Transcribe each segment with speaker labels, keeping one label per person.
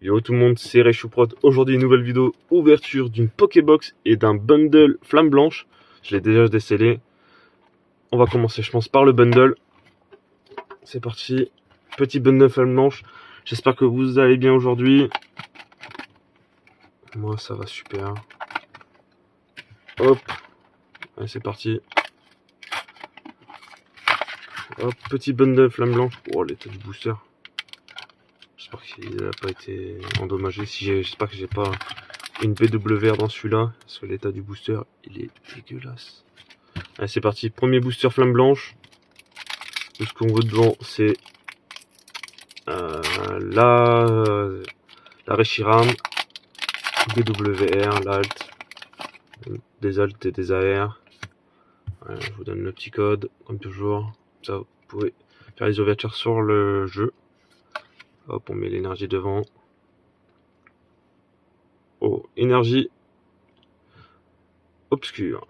Speaker 1: Yo tout le monde, c'est Reshuprod. Aujourd'hui, une nouvelle vidéo ouverture d'une Pokébox et d'un bundle Flamme Blanche. Je l'ai déjà décelé. On va commencer, je pense, par le bundle. C'est parti. Petit bundle Flamme Blanche. J'espère que vous allez bien aujourd'hui. Moi, ça va super. Hop. Allez, c'est parti. Hop, petit bundle Flamme Blanche. Oh, l'état du booster. J'espère qu'il n'a pas été endommagé. J'espère que j'ai pas une BWR dans celui-là. Parce que l'état du booster, il est dégueulasse. Allez, c'est parti. Premier booster Flamme Blanche. Tout ce qu'on veut devant, c'est la Reshiram, BWR, l'alt, des alt et des AR. Voilà, je vous donne le petit code, comme toujours. Ça, vous pouvez faire les ouvertures sur le jeu. Hop, on met l'énergie devant. Oh, énergie obscure.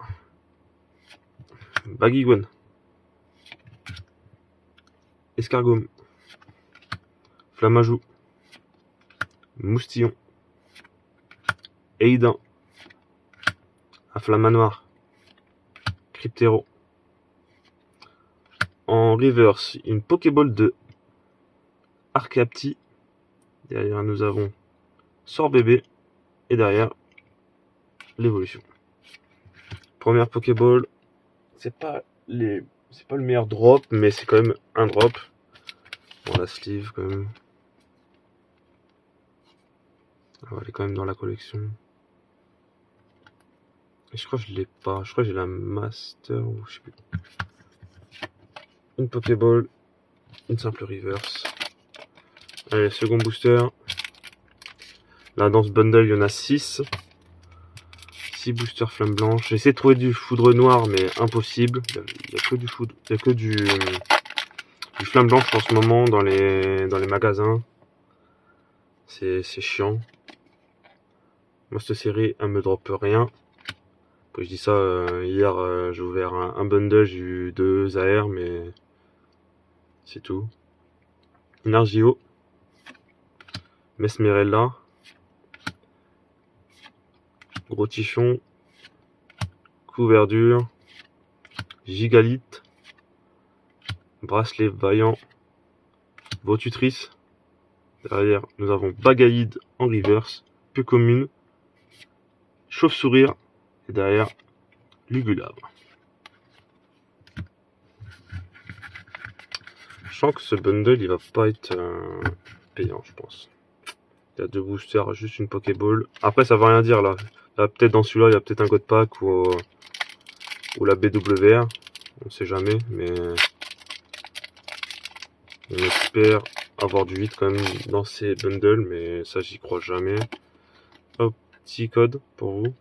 Speaker 1: Baguigone. Escargome. Flamajou. Moustillon. Eidin. Inflamanoir. Cryptero. En reverse, une Pokéball de Archeapti. Derrière, nous avons Sorbébé. Et derrière, l'évolution. Première Pokéball. C'est pas le meilleur drop, mais c'est quand même un drop. Bon, la sleeve quand même. Alors, elle est quand même dans la collection. Et je crois que je l'ai pas. Je crois que j'ai la Master ou je sais plus. Une Pokéball. Une simple reverse. Allez, second booster. Là, dans ce bundle, il y en a 6. 6 boosters Flamme Blanche. J'ai essayé de trouver du foudre noir, mais impossible. Il n'y a que du foudre. Il y a que du Flamme Blanche en ce moment dans les magasins. C'est chiant. Moi, cette série, elle me drop rien. Après, je dis ça, hier, j'ai ouvert un bundle, j'ai eu 2 AR, mais c'est tout. Energio. Mesmerella. Gros tichon. Couverture. Gigalite. Bracelet vaillant. Votutrice. Derrière, nous avons Bagaïde en reverse. Peu commune. Chauve-sourire. Et derrière, Lugulabre. Je sens que ce bundle, il va pas être payant, je pense. Il y a 2 boosters, juste une Pokéball. Après, ça va rien dire là. Là, peut-être dans celui-là, il y a peut-être un code pack ou la BWR. On sait jamais, mais on espère avoir du 8 quand même dans ces bundles, mais ça, j'y crois jamais. Hop, petit code pour vous.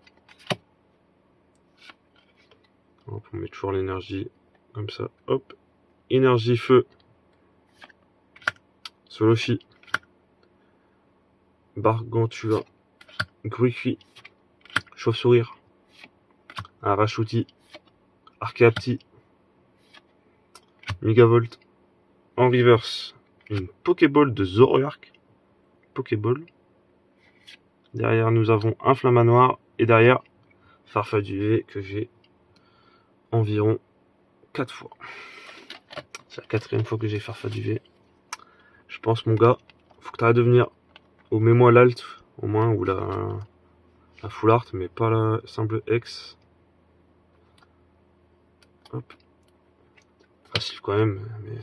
Speaker 1: Hop, on met toujours l'énergie comme ça. Hop, énergie feu. Solofi. Bargantua. Gruifi. Chauve-sourire. Arachouti. Archeapti. Megavolt. En reverse, une Pokéball de Zoroark. Pokéball. Derrière, nous avons un Flamanoir. Et derrière, Farfaduvé que j'ai environ 4 fois. C'est la 4e fois que j'ai Farfaduvé. Je pense, mon gars, faut que tu arrêtes de venir. Ou mets-moi l'alt, au moins, ou la full art, mais pas la simple X. Hop. Facile quand même, mais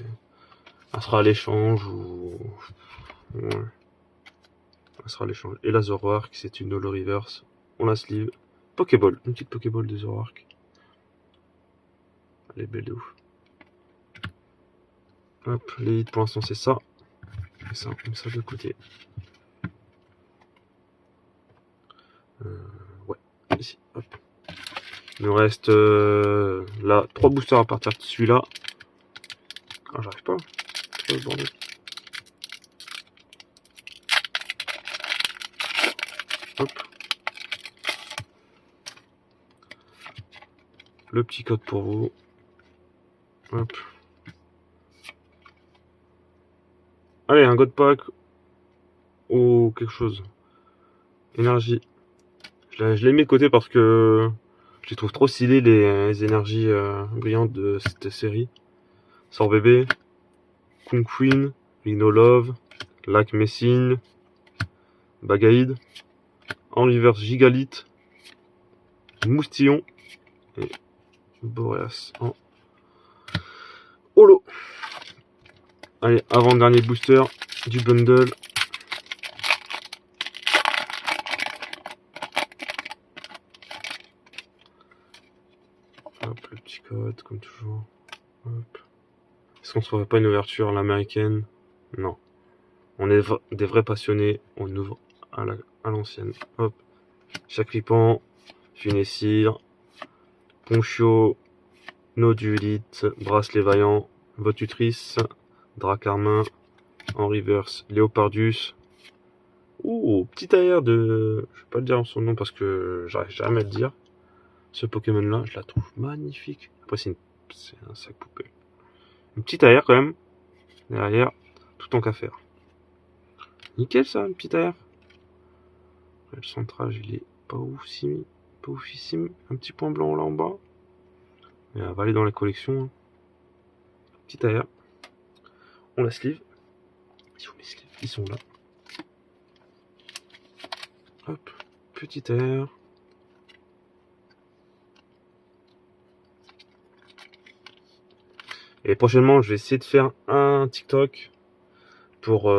Speaker 1: ça sera à l'échange ou. Ouais. Ça sera à l'échange. Et la Zoroark, c'est une holo reverse. On la sleeve. Pokéball, une petite Pokéball de Zoroark. Elle est belle de ouf. Hop, les hits pour l'instant c'est ça. Et ça, comme ça de côté. Ouais, ici, hop. Il nous reste là 3 boosters à partir de celui-là. Ah, j'arrive pas. Oh, bordel. Hop. Le petit code pour vous. Hop. Allez, un god pack ou quelque chose. Énergie. Je l'ai mis de côté parce que je les trouve trop stylés, les énergies brillantes de cette série. Sort bébé, Kung Queen, Rhino Love, Lac Messine, Bagaïd, en reverse Gigalith, Moustillon et Boreas en holo. Allez, avant-dernier booster du bundle. Hop, le petit code, comme toujours. Hop. Est-ce qu'on ne ferait pas une ouverture à l'américaine? Non. On est des vrais passionnés, on ouvre à l'ancienne. Hop. Chacripan, Funessir, Ponchio, Nodulite, Bracelet Vaillant, Votutrice, Dracarmin, en reverse, Léopardus. Ouh, petit air de... Je vais pas le dire son nom parce que j'arrive jamais à le dire. Ce Pokémon là, je la trouve magnifique. Après c'est un sac poubelle. Une petite air quand même. Derrière, tout en qu'à faire. Nickel ça, une petite air. Le centrage il est pas oufissime. Pas oufissime. Un petit point blanc là en bas. Mais elle va aller dans la collection. Hein. Petite air. On la sleeve. Ils sont là. Hop, petit air. Et prochainement, je vais essayer de faire un TikTok pour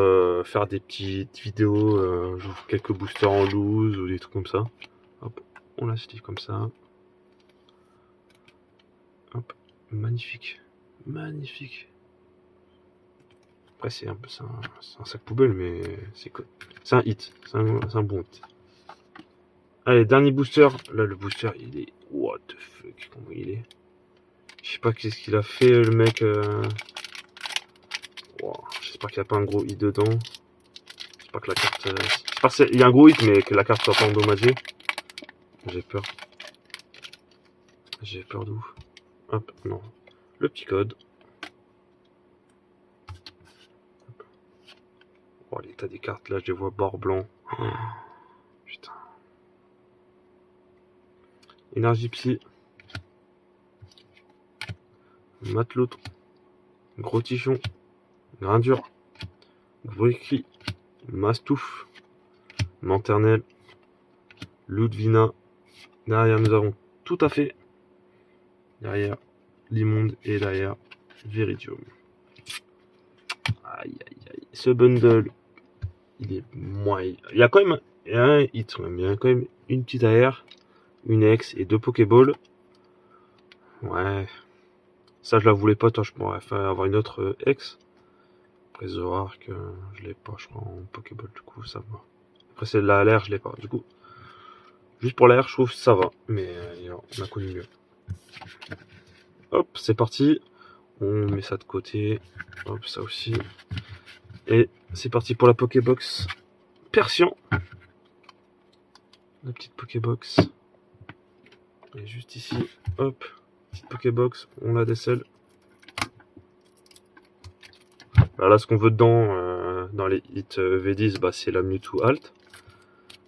Speaker 1: faire des petites vidéos. J'ouvre quelques boosters en loose ou des trucs comme ça. Hop, on la sleeve comme ça. Hop, magnifique. Magnifique. Après, c'est un sac poubelle, mais c'est un hit. C'est un bon hit. Allez, dernier booster. Là, le booster, il est... What the fuck, comment il est? Je sais pas qu'est-ce qu'il a fait, le mec. Wow, j'espère qu'il n'y a pas un gros hit dedans. J'espère que la carte... J'espère qu'il y a un gros hit, mais que la carte soit pas endommagée. J'ai peur. J'ai peur de ouf. Hop, non. Le petit code. Oh, l'état des cartes, là, je les vois bord blanc. Oh, putain. Énergie psy. Matelote. Gros tichon. Grindure. Bruiqui. Mastouf. Lanternelle. Ludvina. Derrière, nous avons tout à fait. Derrière, l'immonde. Et derrière, Viridium. Aïe, aïe, aïe. Ce bundle, il est moyen. Il y a quand même un hit, même. Il y a quand même une petite AR, une X et deux Pokéballs. Ouais. Ça, je la voulais pas. Toi, je pourrais faire avoir une autre X. Après, Zoark, je l'ai pas, je crois, en Pokéball. Du coup, ça va. Après, c'est la LR, je l'ai pas. Du coup, juste pour l'air, je trouve que ça va. Mais on a connu mieux. Hop, c'est parti. On met ça de côté. Hop, ça aussi. Et c'est parti pour la Pokébox Persian. La petite Pokébox. Elle est juste ici. Hop, petite Pokébox. On la décèle. Là, ce qu'on veut dedans, dans les hits V10, bah, c'est la Mewtwo Alt.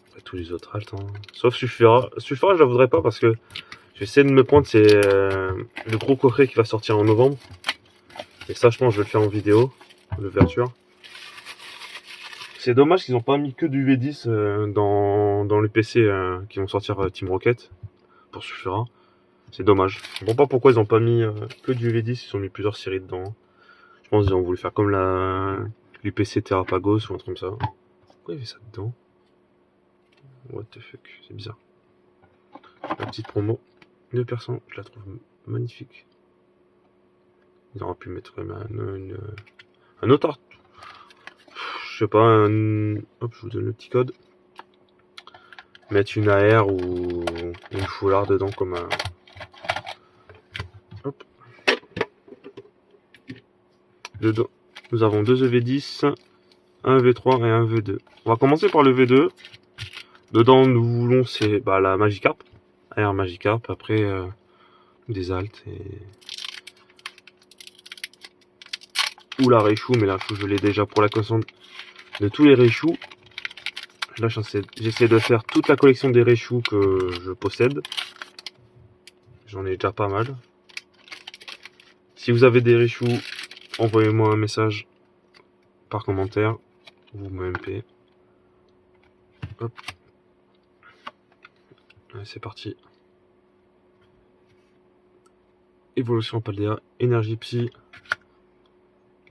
Speaker 1: Après, tous les autres Alt. Hein. Sauf Sulfura. Sulfura, je la voudrais pas parce que je vais essayer de me prendre le gros coffret qui va sortir en novembre. Et ça, je pense que je vais le faire en vidéo. L'ouverture. C'est dommage qu'ils n'ont pas mis que du V10 dans les PC qui vont sortir Team Rocket pour Sulfura. C'est dommage. Je comprends pas pourquoi ils n'ont pas mis que du V10, ils ont mis plusieurs séries dedans. Je pense qu'ils ont voulu faire comme l'UPC Terrapagos ou un truc comme ça. Pourquoi il y avait ça dedans? What the fuck, c'est bizarre. La petite promo de personnes, je la trouve magnifique. Ils auraient pu mettre un autre art. Je sais pas, hop, je vous donne le petit code. Mettre une AR ou une foulard dedans comme un... Hop. Dedans, nous avons deux EV10, un V3 et un V2. On va commencer par le V2. Dedans, nous voulons c'est la Magikarp. AR Magikarp, après des alts et... Ou la Raichu, mais la Raichu je l'ai déjà pour la connaissance de tous les Raichu. Là, j'essaie de faire toute la collection des Raichu que je possède. J'en ai déjà pas mal. Si vous avez des Raichu, envoyez-moi un message par commentaire. Vous me MP. Hop. Allez, c'est parti. Évolution Paldea, Énergie Psy,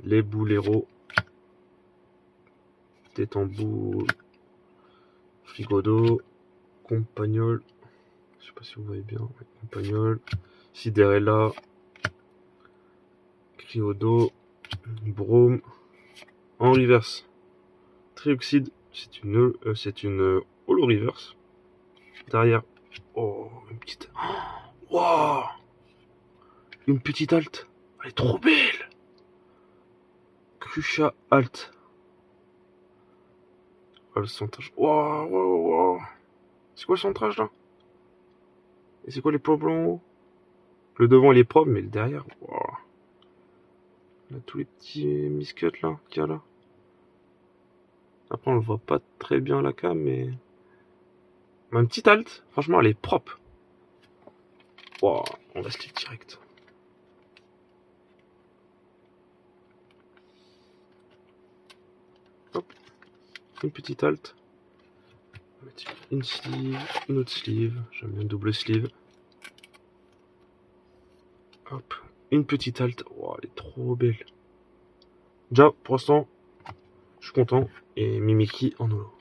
Speaker 1: les Bouleros, Tétamboule, Frigodo, Compagnol, je sais pas si vous voyez bien, Compagnol, Sidérella, Criodo, Brome, en reverse, Trioxide, c'est une holo reverse. Derrière, oh, une petite, wow, une petite alt, elle est trop belle. Crucia alt. Oh, le centrage. Waouh, waouh, waouh. C'est quoi le centrage là? Et c'est quoi les points blancs en haut? Le devant il est propre, mais le derrière, waouh. On a tous les petits miscuts là qu'il y a là. Après on le voit pas très bien à la cam, mais une petite halte, franchement elle est propre. Waouh, on va se cliquer direct. Hop, une petite halte. Une sleeve, une autre sleeve, j'aime bien double sleeve. Hop, une petite halte, wow, elle est trop belle. Déjà, pour l'instant, je suis content. Et Mimiki en holo.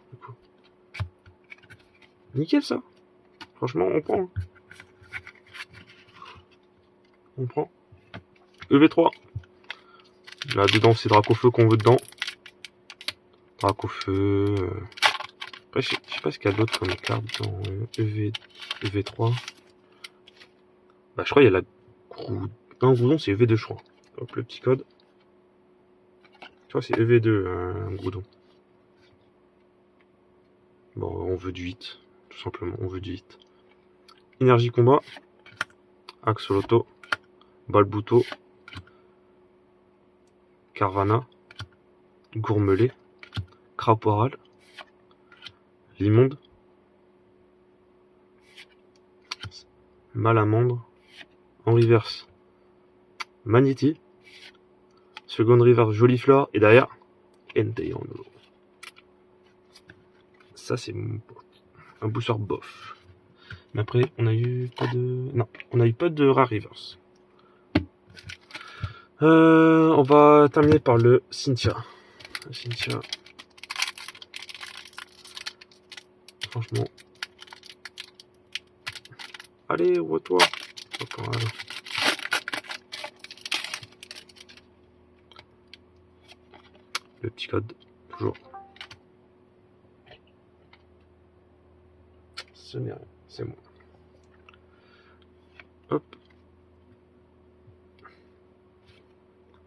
Speaker 1: Nickel ça. Franchement, on prend. On prend. EV3. Là dedans, c'est Dracofeu qu'on veut dedans. Dracofeu. Après, je sais pas ce qu'il y a d'autre comme carte dans EV3. Bah, je crois qu'il y a la Groudon, c'est EV2, je crois. Hop, le petit code. Tu vois, c'est EV2, un Groudon. Bon, on veut du 8. Tout simplement, on veut du 8. Énergie combat. Axolotl. Balbuto. Carvana. Gourmelet. Craporal. Limonde. Malamandre. En reverse. Magneti. Second reverse Jolifleur. Et derrière, Entei en holo. Ça, c'est un booster bof. Mais après, on a eu pas de. Non, on a eu pas de rare reverse. On va terminer par le Cynthia. Cynthia. Franchement. Allez, ouvre-toi. Voilà. Le petit code, toujours. Ce n'est rien, c'est moi. Hop.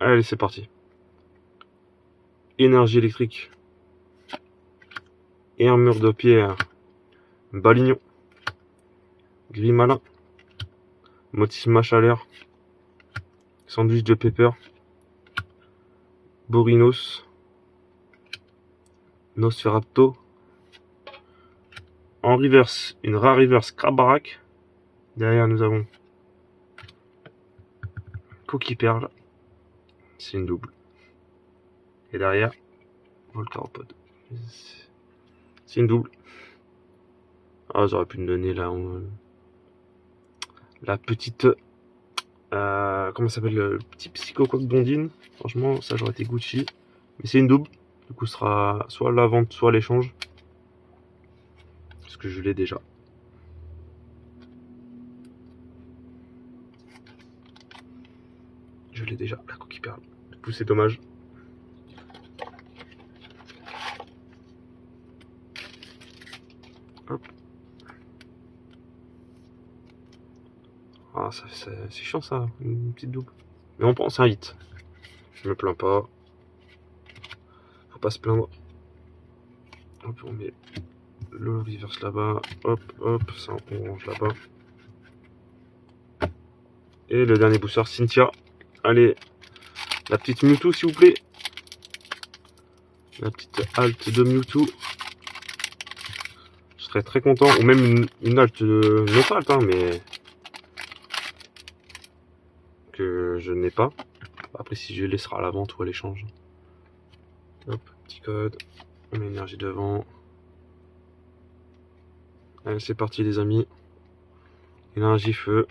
Speaker 1: Allez, c'est parti. Énergie électrique. Et un mur de pierre. Balignon. Grimalin. Motisma chaleur. Sandwich de pepper. Borinos. Nosferapto. En reverse, une rare reverse Crabarak. Derrière, nous avons Coquille Perle. C'est une double. Et derrière, Volcaropod. C'est une double. Ah, j'aurais pu me donner là la petite. Comment ça s'appelle, le petit psychocoque Bondine. Franchement, ça j'aurais été Gucci. Mais c'est une double. Du coup, ce sera soit la vente, soit l'échange. Parce que je l'ai déjà. Je l'ai déjà, la Coquille Perle. Du coup, c'est dommage. Hop. Ah, c'est chiant ça, une petite double. Mais on pense un hit. Je me plains pas. Faut pas se plaindre. Hop, on met le reverse là-bas. Hop, hop, ça on range là-bas. Et le dernier booster, Cynthia. Allez, la petite Mewtwo s'il vous plaît. La petite halte de Mewtwo. serais très content. Ou même une alt neutrale, hein, mais que je n'ai pas. Après, si je laissera à la vente ou à l'échange. Hop, petit code. On met énergie devant. Allez, c'est parti les amis. Énergie feu.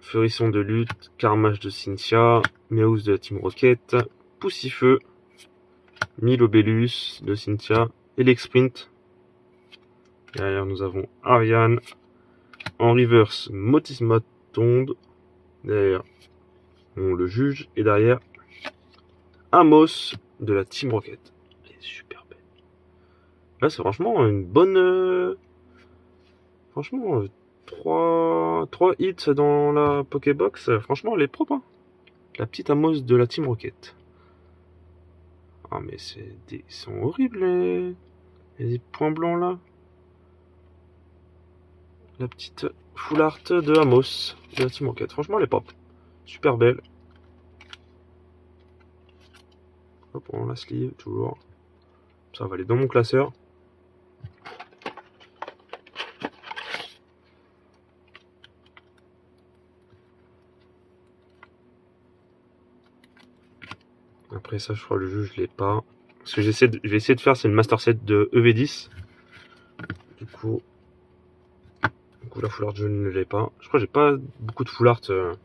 Speaker 1: Feurisson de lutte. Carmage de Cynthia. Meows de la Team Rocket. Poussifeu. Milobellus de Cynthia. Elexprint. Derrière nous avons Ariane. En reverse, Motismatonde. Derrière, on le juge. Et derrière, Amos de la Team Rocket. Elle est super belle. Là, c'est franchement une bonne... franchement, 3 hits dans la Pokébox. Franchement, elle est propre. Hein. La petite Amos de la Team Rocket. Ah, mais ils sont horribles, les points blancs là. La petite full art de Amos de la Team Rocket. Franchement, elle est pop. Super belle. Hop, on la sleeve, toujours. Ça va aller dans mon classeur. Après ça, je crois le jeu, je l'ai pas. Ce que je vais essayer de faire, c'est le Master Set de EV10. Du coup, la full art, je ne l'ai pas. Je crois que j'ai pas beaucoup de full art de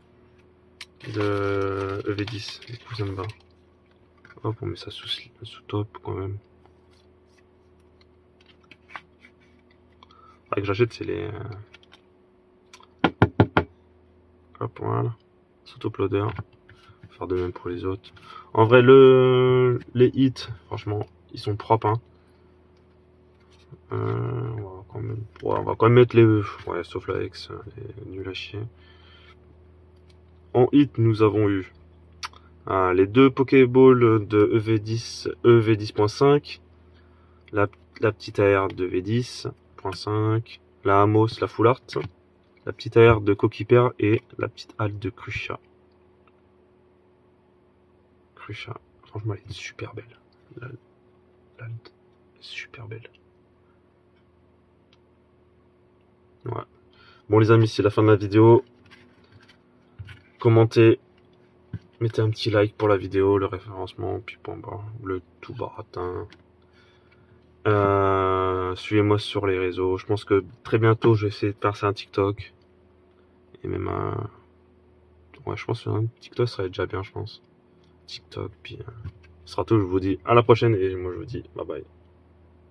Speaker 1: EV10. Du coup, ça me va. Hop, on met ça sous top quand même. Que j'achète, c'est les... Hop, voilà. Sous top loader. Faire de même pour les autres. En vrai, les hits, franchement, ils sont propres. Hein. On va quand même mettre les... Ouais, sauf la X, nul à chier. En hit, nous avons eu les deux Pokéballs de EV10, EV10.5, la petite AR de V10.5, la Amos, la Full Art, la petite AR de Coquipper et la petite halte de Crucia. Franchement, elle est super belle. L'halte est super belle. Ouais. Bon les amis, c'est la fin de la vidéo. Commentez, mettez un petit like pour la vidéo, le référencement, puis bon, le tout baratin. Suivez-moi sur les réseaux. Je pense que très bientôt, je vais essayer de passer un TikTok. Et même un... Ouais, je pense qu'un TikTok serait déjà bien, je pense. TikTok, puis... ce sera tout, je vous dis à la prochaine, et moi je vous dis bye bye.